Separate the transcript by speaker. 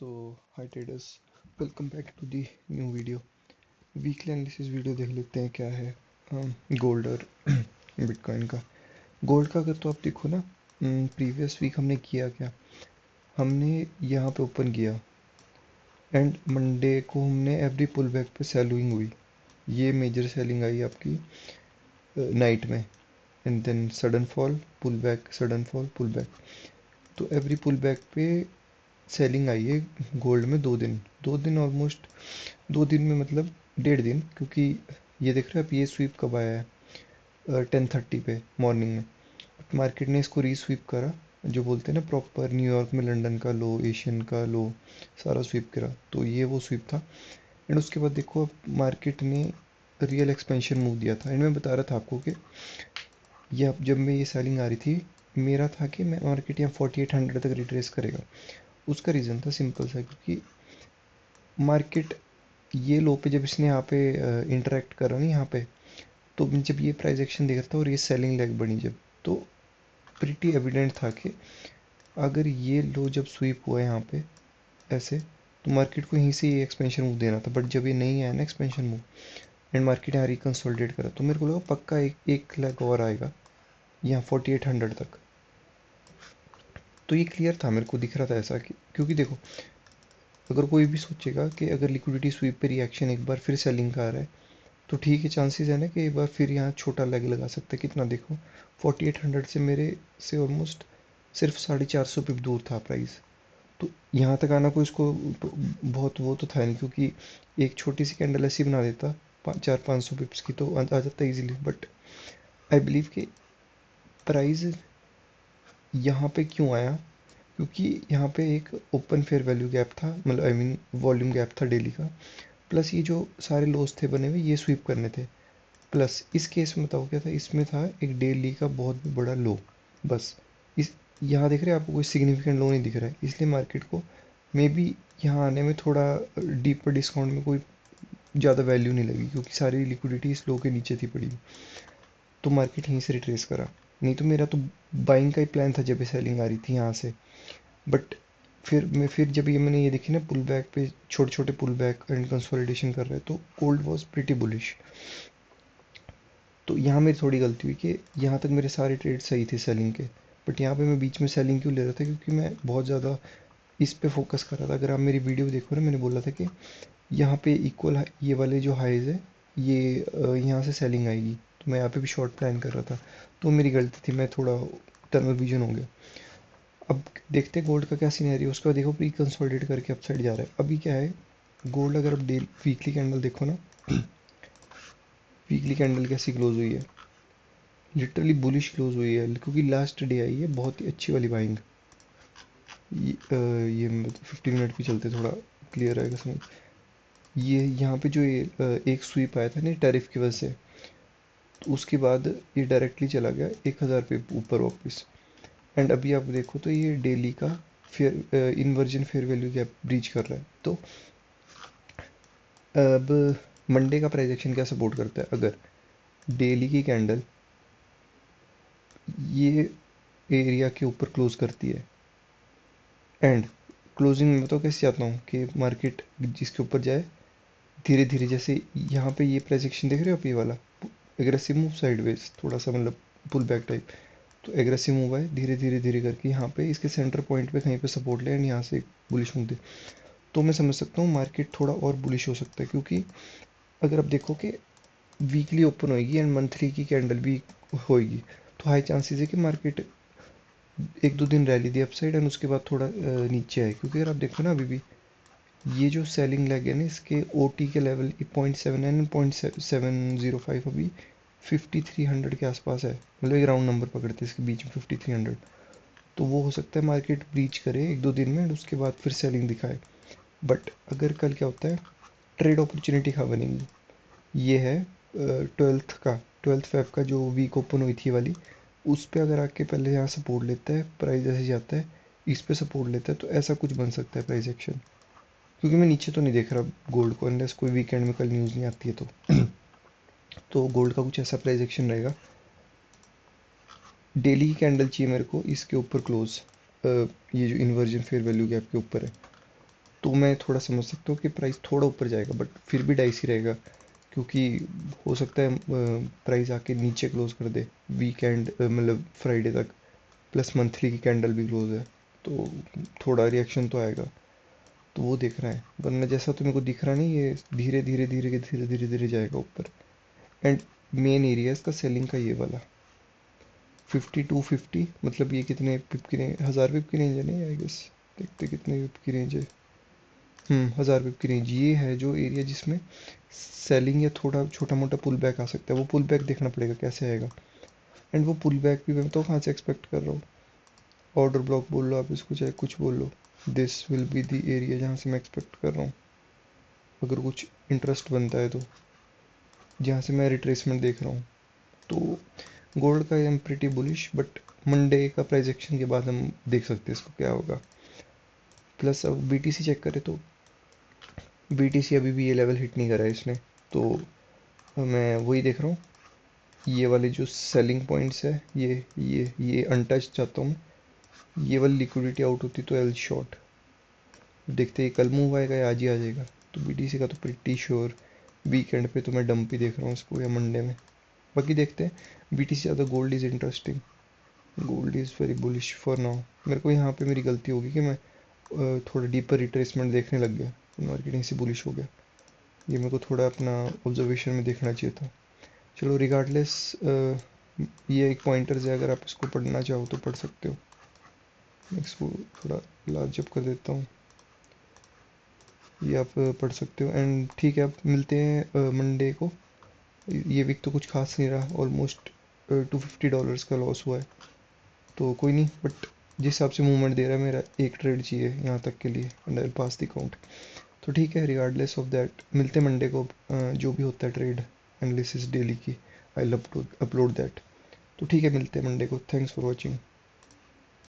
Speaker 1: Hi traders, welcome back to the new video. Weekly analysis video देख लेते हैं क्या है गोल्ड और बिटकॉइन का। गोल्ड का अगर तो आप देखो ना, प्रीवियस वीक हमने किया क्या, हमने यहाँ पे ओपन किया एंड मंडे को हमने एवरी पुल बैक पे सेलिंग हुई। ये मेजर सेलिंग आई आपकी नाइट में, and then sudden fall, pull back, sudden fall, pull back. तो एवरी पुल बैक पे सेलिंग आई है गोल्ड में। 2 दिन ऑलमोस्ट, 2 दिन में मतलब 1.5 दिन, क्योंकि ये देख रहे हो आप, ये स्वीप कब आया है 10:30 पे मॉर्निंग में। मार्केट ने इसको रीस्वीप करा, जो बोलते हैं ना प्रॉपर, न्यूयॉर्क में लंदन का लो, एशियन का लो, सारा स्वीप करा। तो ये वो स्वीप था। एंड उसके बाद देखो अब मार्केट ने रियल एक्सपेंशन मूव दिया था। एंड मैं बता रहा था आपको कि ये अब जब मैं ये सेलिंग आ रही थी, मेरा था कि मैं मार्केट यहाँ 4800 तक रिट्रेस करेगा। उसका रीज़न था सिंपल सा, क्योंकि मार्केट ये लो पे जब इसने यहाँ पे इंटरेक्ट करा ना यहाँ पे, तो जब ये प्राइस एक्शन देख रहा था और ये सेलिंग लेग बनी जब, तो प्रिटी एविडेंट था कि अगर ये लो जब स्वीप हुआ यहाँ पे ऐसे, तो मार्केट को यहीं से ये एक्सपेंशन मूव देना था। बट जब ये नहीं आया ना एक्सपेंशन मूव, एंड मार्केट यहाँ रिकन्सोलिडेट करा, तो मेरे को लगा पक्का एक लेग और आएगा यहाँ 4800 तक। तो ये क्लियर था, मेरे को दिख रहा था ऐसा कि, क्योंकि देखो अगर कोई भी सोचेगा कि अगर लिक्विडिटी स्वीप पे रिएक्शन एक बार फिर सेलिंग का आ रहा है, तो ठीक है, चांसेस है ना कि एक बार फिर यहाँ छोटा लेग लगा सकते हैं। कितना देखो, 4800 से मेरे से ऑलमोस्ट सिर्फ 450 पिप दूर था प्राइस। तो यहाँ तक आना कोई इसको बहुत वो तो था नहीं, क्योंकि एक छोटी सी कैंडल ऐसी बना देता 400-500 पिप्स की, तो आ जाता इजीली। बट आई बिलीव कि प्राइस यहाँ पे क्यों आया, क्योंकि यहाँ पे एक ओपन फेयर वैल्यू गैप था, मतलब आई मीन वॉल्यूम गैप था डेली का। प्लस ये जो सारे लॉस थे बने हुए, ये स्वीप करने थे। प्लस इस केस में बताओ क्या था, इसमें था एक डेली का बहुत बड़ा लो। बस इस, यहाँ देख रहे हैं आपको कोई सिग्निफिकेंट लो नहीं दिख रहा है, इसलिए मार्केट को मे बी यहाँ आने में थोड़ा डीपर डिस्काउंट में कोई ज़्यादा वैल्यू नहीं लगी, क्योंकि सारी लिक्विडिटी इस लो के नीचे थी पड़ी। तो मार्केट यहीं से रिट्रेस करा। नहीं तो मेरा तो बाइंग का ही प्लान था जब ये सेलिंग आ रही थी यहाँ से। बट फिर जब ये मैंने ये देखी ना पुल बैक पे, छोटे छोटे पुल बैक एंड कंसोलिडेशन कर रहे हैं, तो गोल्ड वॉज प्रिटी बुलिश। तो यहाँ मेरी थोड़ी गलती हुई कि यहाँ तक मेरे सारे ट्रेड सही थे सेलिंग के। बट यहाँ पे मैं बीच में सेलिंग क्यों ले रहा था, क्योंकि मैं बहुत ज़्यादा इस पे फोकस कर रहा था। अगर आप मेरी वीडियो देखो ना, मैंने बोला था कि यहाँ पे इक्वल ये वाले जो हाइज है, ये यहाँ से सेलिंग आएगी, तो मैं यहाँ पे भी शॉर्ट प्लान कर रहा था। तो मेरी गलती थी, मैं थोड़ा टनल विजन हो गया। अब देखते हैं गोल्ड का क्या सीनरी। उसका देखो प्री कंसोलिडेट करके अपसाइड जा रहा है। अभी क्या है, गोल्ड अगर आप डेली वीकली कैंडल देखो ना, वीकली कैंडल कैसी क्लोज हुई है, लिटरली बुलिश क्लोज हुई है, क्योंकि लास्ट डे आई है बहुत ही अच्छी वाली बाइंग। ये 15 मिनट की चलते थोड़ा क्लियर आएगा समझ। ये यहाँ पे जो ये एक स्वीप आया था ना टैरिफ की वजह से, तो उसके बाद ये डायरेक्टली चला गया 1000 पे ऊपर वापस। एंड अभी आप देखो तो ये डेली का fair inversion fair value gap breach कर रहा है। तो अब मंडे का प्राइस एक्शन क्या सपोर्ट करता है, अगर डेली की कैंडल ये एरिया के ऊपर क्लोज करती है, एंड क्लोजिंग में बताओ कैसे चाहता हूँ कि मार्केट जिसके ऊपर जाए धीरे धीरे, जैसे यहाँ पे ये प्राइस एक्शन देख रहे हो आप, ये वाला एग्रेसिव मूव साइडवेज थोड़ा सा, मतलब पुल बैक टाइप। तो एग्रेसिव मूव है, धीरे धीरे धीरे करके यहाँ पे इसके सेंटर पॉइंट पे कहीं पे सपोर्ट ले, एंड यहाँ से बुलिश मूव दे, तो मैं समझ सकता हूँ मार्केट थोड़ा और बुलिश हो सकता है। क्योंकि अगर आप देखो कि वीकली ओपन होएगी एंड मंथली की कैंडल भी होएगी, तो हाई चांसेस है कि मार्केट 1-2 दिन रैली दी अपसाइड एंड उसके बाद थोड़ा नीचे आए। क्योंकि अगर आप देखो ना, अभी भी ये जो सेलिंग लेग है ना, इसके ओ टी के लेवल 0.7 एंड 0.705 अभी 5300 के आसपास है, मतलब एक राउंड नंबर पकड़ते हैं इसके बीच में 5300। तो वो हो सकता है मार्केट ब्रीच करे 1-2 दिन में एंड उसके बाद फिर सेलिंग दिखाए। बट अगर कल क्या होता है, ट्रेड अपॉर्चुनिटी कहाँ बनेगी, ये है 12th फेब का जो वीक ओपन हुई थी वाली, उस पे अगर आके पहले यहाँ सपोर्ट लेता है, प्राइस ऐसे जाता है, इस पे सपोर्ट लेता है, तो ऐसा कुछ बन सकता है प्राइस एक्शन। क्योंकि मैं नीचे तो नहीं देख रहा गोल्ड को, अनलेस कोई वीकेंड में कल न्यूज़ नहीं आती है तो तो गोल्ड का कुछ ऐसा प्राइस एक्शन रहेगा। डेली की कैंडल चाहिए मेरे को इसके ऊपर क्लोज, ये जो इन्वर्जन फेयर वैल्यू गैप के ऊपर है। तो मैं थोड़ा समझ सकता हूँ कि प्राइस थोड़ा ऊपर जाएगा, बट फिर भी डाइस ही रहेगा, क्योंकि हो सकता है प्राइस आके नीचे क्लोज कर दे वीकेंड, मतलब फ्राइडे तक, प्लस मंथली की कैंडल भी क्लोज है, तो थोड़ा रिएक्शन तो आएगा। तो वो देख रहा है, वरना जैसा तो मेरे को दिख रहा नहीं, ये धीरे धीरे धीरे धीरे धीरे धीरे जाएगा ऊपर। एंड मेन एरिया इसका सेलिंग का ये वाला 5250, मतलब ये कितने पिप की रेंज, 1000 पिप की रेंज है नहीं आई गेस। देखते कितने पिप की रेंज है। 1000 पिप की रेंज ये है जो एरिया जिसमें सेलिंग या थोड़ा छोटा मोटा पुल बैक आ सकता है। वो पुल बैक देखना पड़ेगा कैसे आएगा। एंड वो पुल बैक भी मैं तो कहाँ से एक्सपेक्ट कर रहा हूँ। ऑर्डर ब्लॉक बोल लो आप इसको, चाहे कुछ बोल लो, this will be the area जहाँ से मैं एक्सपेक्ट कर रहा हूँ, अगर कुछ इंटरेस्ट बनता है तो, जहाँ से मैं रिट्रेसमेंट देख रहा हूँ। तो गोल्ड का I am pretty bullish, but Monday का प्राइस एक्शन के बाद हम देख सकते हैं इसको क्या होगा। प्लस अब बीटीसी चेक करें तो बीटीसी अभी भी ये लेवल हिट नहीं करा है इसने। तो मैं वही देख रहा हूँ, ये वाले जो सेलिंग पॉइंट्स है, ये अनटच चाहता हूँ। ये वाली लिक्विडिटी आउट होती तो एल शॉर्ट, देखते ही कल मूव आएगा या आज ही आ जाएगा। तो बीटीसी का तो प्रिटी श्योर वीकेंड पे तो मैं डंप ही देख रहा हूँ इसको, या मंडे में। बाकी देखते हैं। बीटीसी ज़्यादा, gold is interesting, gold is very bullish for now. मेरे को यहाँ पे मेरी गलती होगी कि मैं थोड़ा डीपर रिट्रेसमेंट देखने लग गया, मार्केटिंग से बुलिश हो गया। ये मेरे को थोड़ा अपना ऑब्जर्वेशन में देखना चाहिए था। चलो रिगार्डलेस, ये एक पॉइंटर्स है, अगर आप इसको पढ़ना चाहो तो पढ़ सकते हो। मैं इसको थोड़ा लार्ज अप कर देता हूँ, ये आप पढ़ सकते हो। एंड ठीक है, आप मिलते हैं मंडे को। ये वीक तो कुछ खास नहीं रहा, ऑलमोस्ट $250 का लॉस हुआ है। तो कोई नहीं, बट जिस हिसाब से मूवमेंट दे रहा है, मेरा एक ट्रेड चाहिए यहाँ तक के लिए, and I pass the count. तो ठीक है, रिगार्डलेस ऑफ दैट मिलते हैं मंडे को। जो भी होता है ट्रेड एनालिसिस डेली की, I love to upload that. तो ठीक है, मिलते हैं मंडे को। Thanks for watching.